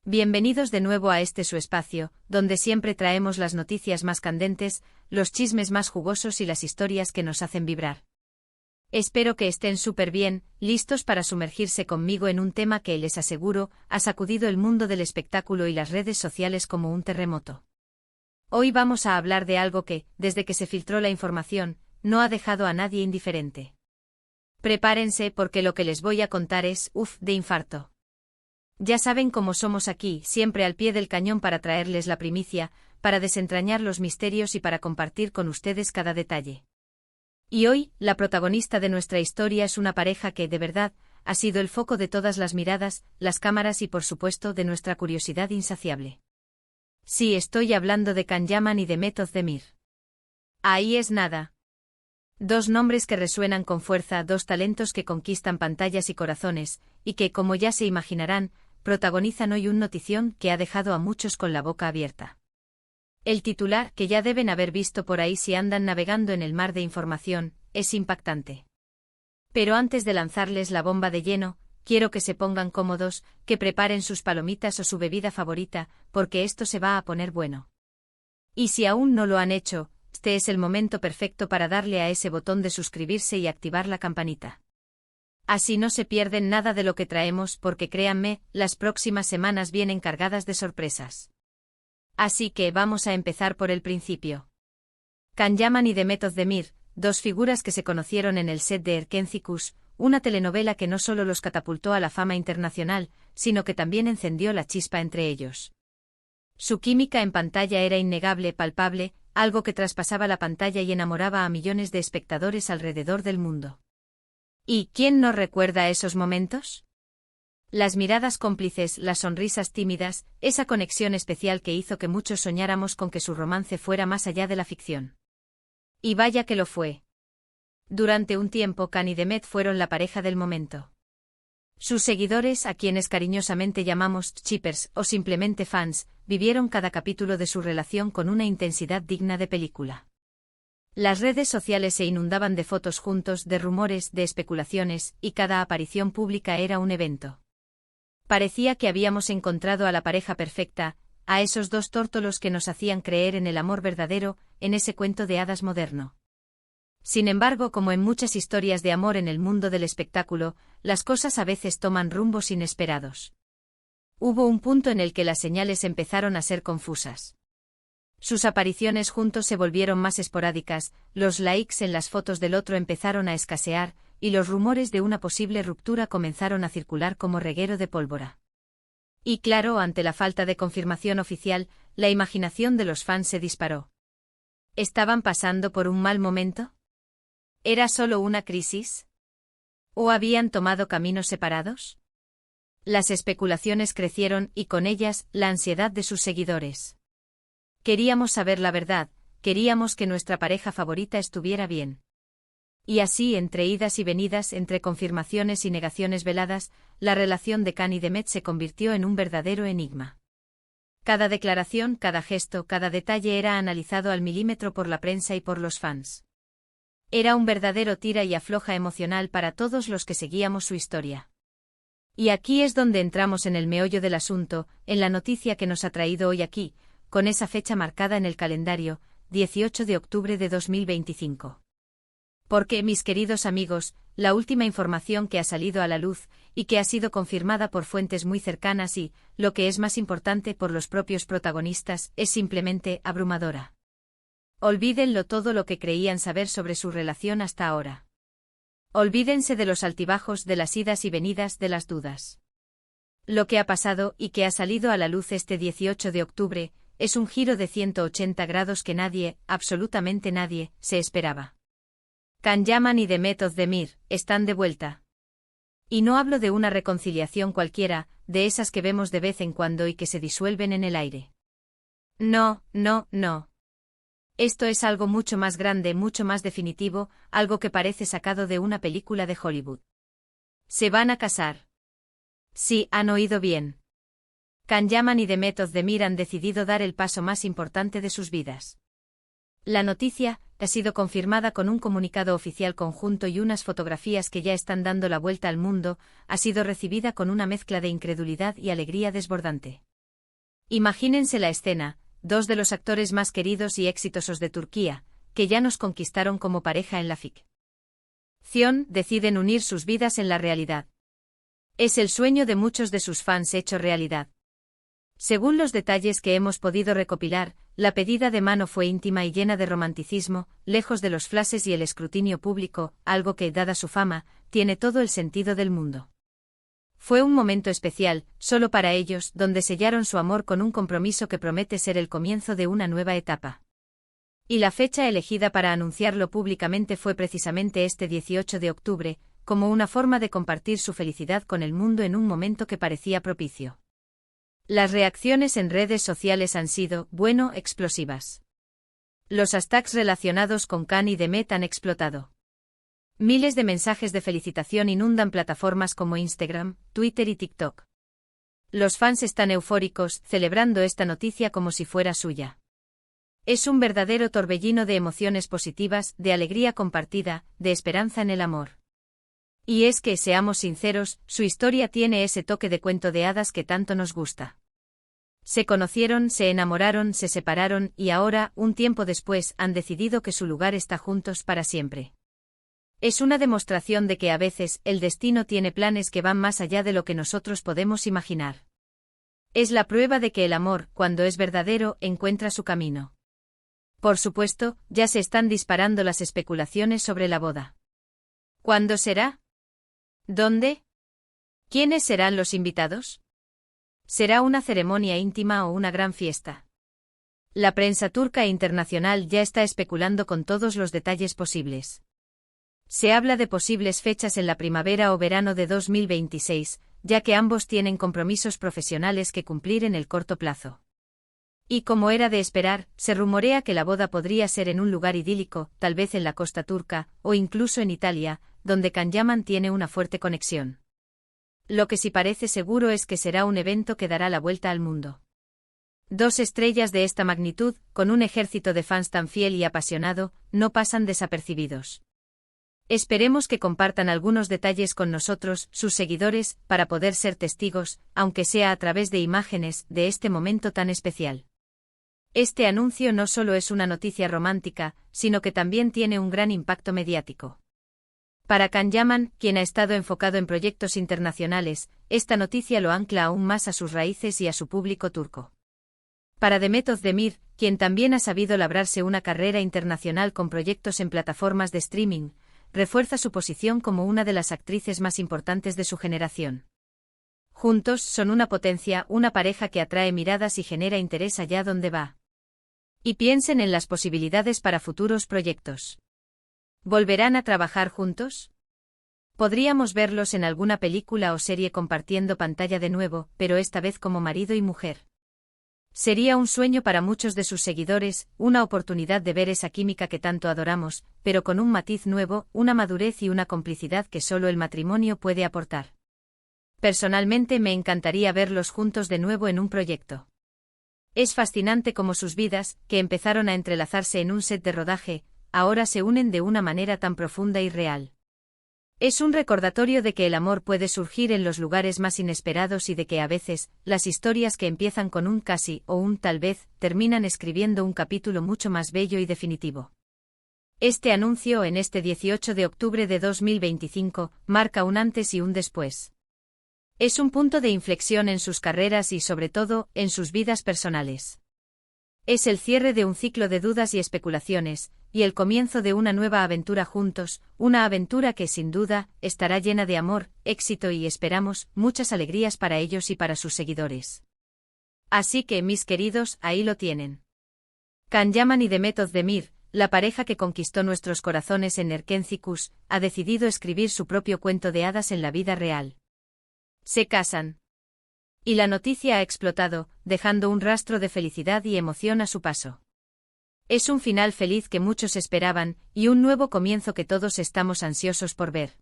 Bienvenidos de nuevo a este su espacio, donde siempre traemos las noticias más candentes, los chismes más jugosos y las historias que nos hacen vibrar. Espero que estén súper bien, listos para sumergirse conmigo en un tema que, les aseguro, ha sacudido el mundo del espectáculo y las redes sociales como un terremoto. Hoy vamos a hablar de algo que, desde que se filtró la información, no ha dejado a nadie indiferente. Prepárense porque lo que les voy a contar es, de infarto. Ya saben cómo somos aquí, siempre al pie del cañón para traerles la primicia, para desentrañar los misterios y para compartir con ustedes cada detalle. Y hoy, la protagonista de nuestra historia es una pareja que, de verdad, ha sido el foco de todas las miradas, las cámaras y por supuesto de nuestra curiosidad insaciable. Sí, estoy hablando de Can Yaman y de Mehmet Özdemir. Ahí es nada. Dos nombres que resuenan con fuerza, dos talentos que conquistan pantallas y corazones, y que, como ya se imaginarán, protagonizan hoy un notición que ha dejado a muchos con la boca abierta. El titular, que ya deben haber visto por ahí si andan navegando en el mar de información, es impactante. Pero antes de lanzarles la bomba de lleno, quiero que se pongan cómodos, que preparen sus palomitas o su bebida favorita, porque esto se va a poner bueno. Y si aún no lo han hecho, este es el momento perfecto para darle a ese botón de suscribirse y activar la campanita. Así no se pierden nada de lo que traemos porque créanme, las próximas semanas vienen cargadas de sorpresas. Así que vamos a empezar por el principio. Can Yaman y Mehmet Özdemir, dos figuras que se conocieron en el set de Erkencikus, una telenovela que no solo los catapultó a la fama internacional, sino que también encendió la chispa entre ellos. Su química en pantalla era innegable, palpable, algo que traspasaba la pantalla y enamoraba a millones de espectadores alrededor del mundo. ¿Y quién no recuerda esos momentos? Las miradas cómplices, las sonrisas tímidas, esa conexión especial que hizo que muchos soñáramos con que su romance fuera más allá de la ficción. Y vaya que lo fue. Durante un tiempo Can y Mehmet fueron la pareja del momento. Sus seguidores, a quienes cariñosamente llamamos shippers o simplemente fans, vivieron cada capítulo de su relación con una intensidad digna de película. Las redes sociales se inundaban de fotos juntos, de rumores, de especulaciones, y cada aparición pública era un evento. Parecía que habíamos encontrado a la pareja perfecta, a esos dos tórtolos que nos hacían creer en el amor verdadero, en ese cuento de hadas moderno. Sin embargo, como en muchas historias de amor en el mundo del espectáculo, las cosas a veces toman rumbos inesperados. Hubo un punto en el que las señales empezaron a ser confusas. Sus apariciones juntos se volvieron más esporádicas, los likes en las fotos del otro empezaron a escasear, y los rumores de una posible ruptura comenzaron a circular como reguero de pólvora. Y claro, ante la falta de confirmación oficial, la imaginación de los fans se disparó. ¿Estaban pasando por un mal momento? ¿Era solo una crisis? ¿O habían tomado caminos separados? Las especulaciones crecieron y con ellas la ansiedad de sus seguidores. Queríamos saber la verdad, queríamos que nuestra pareja favorita estuviera bien. Y así, entre idas y venidas, entre confirmaciones y negaciones veladas, la relación de Can y Mehmet se convirtió en un verdadero enigma. Cada declaración, cada gesto, cada detalle era analizado al milímetro por la prensa y por los fans. Era un verdadero tira y afloja emocional para todos los que seguíamos su historia. Y aquí es donde entramos en el meollo del asunto, en la noticia que nos ha traído hoy aquí, con esa fecha marcada en el calendario, 18 de octubre de 2025. Porque, mis queridos amigos, la última información que ha salido a la luz, y que ha sido confirmada por fuentes muy cercanas y, lo que es más importante, por los propios protagonistas, es simplemente abrumadora. Olvídenlo todo lo que creían saber sobre su relación hasta ahora. Olvídense de los altibajos, de las idas y venidas, de las dudas. Lo que ha pasado y que ha salido a la luz este 18 de octubre, es un giro de 180 grados que nadie, absolutamente nadie, se esperaba. Can Yaman y Mehmet Özdemir están de vuelta. Y no hablo de una reconciliación cualquiera, de esas que vemos de vez en cuando y que se disuelven en el aire. No, no, no. Esto es algo mucho más grande, mucho más definitivo, algo que parece sacado de una película de Hollywood. ¿Se van a casar? Sí, han oído bien. Can Yaman y Mehmet Özdemir han decidido dar el paso más importante de sus vidas. La noticia ha sido confirmada con un comunicado oficial conjunto y unas fotografías que ya están dando la vuelta al mundo, ha sido recibida con una mezcla de incredulidad y alegría desbordante. Imagínense la escena, dos de los actores más queridos y exitosos de Turquía, que ya nos conquistaron como pareja en la ficción, deciden unir sus vidas en la realidad. Es el sueño de muchos de sus fans hecho realidad. Según los detalles que hemos podido recopilar, la pedida de mano fue íntima y llena de romanticismo, lejos de los flashes y el escrutinio público, algo que, dada su fama, tiene todo el sentido del mundo. Fue un momento especial, solo para ellos, donde sellaron su amor con un compromiso que promete ser el comienzo de una nueva etapa. Y la fecha elegida para anunciarlo públicamente fue precisamente este 18 de octubre, como una forma de compartir su felicidad con el mundo en un momento que parecía propicio. Las reacciones en redes sociales han sido, bueno, explosivas. Los hashtags relacionados con Can y Demet han explotado. Miles de mensajes de felicitación inundan plataformas como Instagram, Twitter y TikTok. Los fans están eufóricos, celebrando esta noticia como si fuera suya. Es un verdadero torbellino de emociones positivas, de alegría compartida, de esperanza en el amor. Y es que, seamos sinceros, su historia tiene ese toque de cuento de hadas que tanto nos gusta. Se conocieron, se enamoraron, se separaron y ahora, un tiempo después, han decidido que su lugar está juntos para siempre. Es una demostración de que a veces, el destino tiene planes que van más allá de lo que nosotros podemos imaginar. Es la prueba de que el amor, cuando es verdadero, encuentra su camino. Por supuesto, ya se están disparando las especulaciones sobre la boda. ¿Cuándo será? ¿Dónde? ¿Quiénes serán los invitados? ¿Será una ceremonia íntima o una gran fiesta? La prensa turca e internacional ya está especulando con todos los detalles posibles. Se habla de posibles fechas en la primavera o verano de 2026, ya que ambos tienen compromisos profesionales que cumplir en el corto plazo. Y como era de esperar, se rumorea que la boda podría ser en un lugar idílico, tal vez en la costa turca, o incluso en Italia, donde Can Yaman tiene una fuerte conexión. Lo que sí parece seguro es que será un evento que dará la vuelta al mundo. Dos estrellas de esta magnitud, con un ejército de fans tan fiel y apasionado, no pasan desapercibidos. Esperemos que compartan algunos detalles con nosotros, sus seguidores, para poder ser testigos, aunque sea a través de imágenes, de este momento tan especial. Este anuncio no solo es una noticia romántica, sino que también tiene un gran impacto mediático. Para Can Yaman, quien ha estado enfocado en proyectos internacionales, esta noticia lo ancla aún más a sus raíces y a su público turco. Para Demet Özdemir, quien también ha sabido labrarse una carrera internacional con proyectos en plataformas de streaming, refuerza su posición como una de las actrices más importantes de su generación. Juntos son una potencia, una pareja que atrae miradas y genera interés allá donde va. Y piensen en las posibilidades para futuros proyectos. ¿Volverán a trabajar juntos? Podríamos verlos en alguna película o serie compartiendo pantalla de nuevo, pero esta vez como marido y mujer. Sería un sueño para muchos de sus seguidores, una oportunidad de ver esa química que tanto adoramos, pero con un matiz nuevo, una madurez y una complicidad que solo el matrimonio puede aportar. Personalmente me encantaría verlos juntos de nuevo en un proyecto. Es fascinante cómo sus vidas, que empezaron a entrelazarse en un set de rodaje, ahora se unen de una manera tan profunda y real. Es un recordatorio de que el amor puede surgir en los lugares más inesperados y de que a veces, las historias que empiezan con un casi o un tal vez, terminan escribiendo un capítulo mucho más bello y definitivo. Este anuncio en este 18 de octubre de 2025 marca un antes y un después. Es un punto de inflexión en sus carreras y sobre todo, en sus vidas personales. Es el cierre de un ciclo de dudas y especulaciones, y el comienzo de una nueva aventura juntos, una aventura que sin duda, estará llena de amor, éxito y esperamos, muchas alegrías para ellos y para sus seguidores. Así que, mis queridos, ahí lo tienen. Can Yaman y Demet Özdemir, la pareja que conquistó nuestros corazones en Erkencikus, ha decidido escribir su propio cuento de hadas en la vida real. Se casan. Y la noticia ha explotado, dejando un rastro de felicidad y emoción a su paso. Es un final feliz que muchos esperaban, y un nuevo comienzo que todos estamos ansiosos por ver.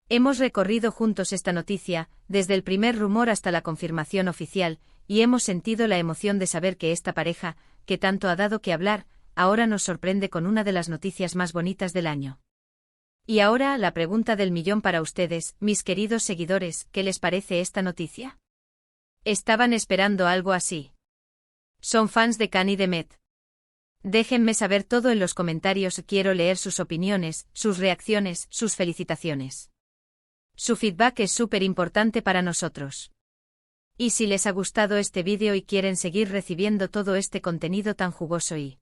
Hemos recorrido juntos esta noticia, desde el primer rumor hasta la confirmación oficial, y hemos sentido la emoción de saber que esta pareja, que tanto ha dado que hablar, ahora nos sorprende con una de las noticias más bonitas del año. Y ahora, la pregunta del millón para ustedes, mis queridos seguidores, ¿qué les parece esta noticia? ¿Estaban esperando algo así? ¿Son fans de Khan y de Met? Déjenme saber todo en los comentarios, quiero leer sus opiniones, sus reacciones, sus felicitaciones. Su feedback es súper importante para nosotros. Y si les ha gustado este vídeo y quieren seguir recibiendo todo este contenido tan jugoso y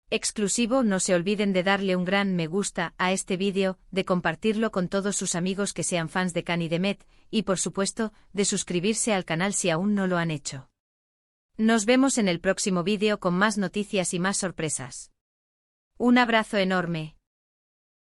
exclusivo, no se olviden de darle un gran me gusta a este vídeo, de compartirlo con todos sus amigos que sean fans de Khan y de Met, y por supuesto, de suscribirse al canal si aún no lo han hecho. Nos vemos en el próximo vídeo con más noticias y más sorpresas. Un abrazo enorme.